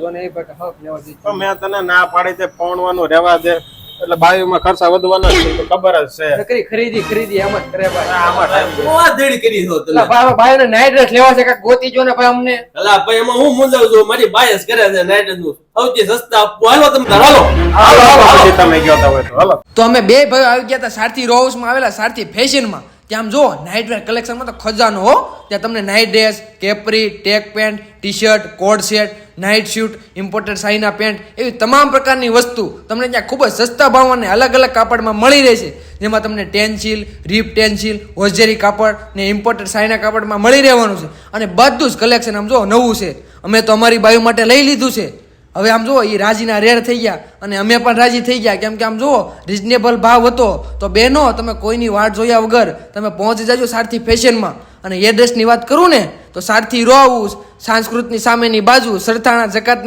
જો ને એ ભાઈ હક લેવા દે તો મેં તને ના પાડી તે પૌણવાનું રહેવા દે એટલે બાયુમાં ખર્ચા વધવાના જ છે, તો ખબર જ છે. નકરી ખરીદી એમ જ કરે ભાઈ. આમાં ટાઈમ વાત દેડી કરી દો તમે. ભાઈ ભાઈને નાઈટ ડ્રેસ લેવા છે, કાંઈક ગોતી જો ને ભાઈ અમને. અલા ભાઈ એમાં હું મૂંઝાવ છું, મારી બાયસ કરે છે નાઈટ નું સૌથી સસ્તા આપવું. હાલો તમે તાર હાલો. હાલો પછી તમે ગયો તા હોય તો હાલો. તો અમે બે ભાઈઓ આવી ગયા હતા સારથી રો હાઉસમાં આવેલા સારથી ફેશનમાં. ત્યાં આમ જો નાઇટ વેર કલેક્શનમાં તો ખજાનો હો. ત્યાં તમને night dress, capri, track pant, T shirt, co-ord set, night suit, imported સાઈના પેન્ટ એવી તમામ પ્રકારની વસ્તુ તમને ત્યાં ખૂબ જ સસ્તા ભાવમાં અલગ અલગ કાપડમાં મળી રહેશે. જેમાં તમને ટેન્સિલ, રીપ ટેન્સિલ, હોજરી કાપડ ને ઇમ્પોર્ટેડ સાઈના કાપડમાં મળી રહેવાનું છે. અને બધું જ કલેક્શન આમ જો નવું છે. અમે તો અમારી બાયુ માટે લઈ લીધું છે. હવે આમ જુઓ એ રાજીના રેર થઈ ગયા અને અમે પણ રાજી થઈ ગયા, કેમ કે આમ જુઓ રિઝનેબલ ભાવ હતો. તો બેનો તમે કોઈની વાટ જોયા વગર તમે પહોંચી જાજો સારથી ફેશનમાં. અને એડ્રેસની વાત કરું ને તો સારથી રો હાઉસ, સંસ્કૃતની સામેની બાજુ, સરથાણા જકાતના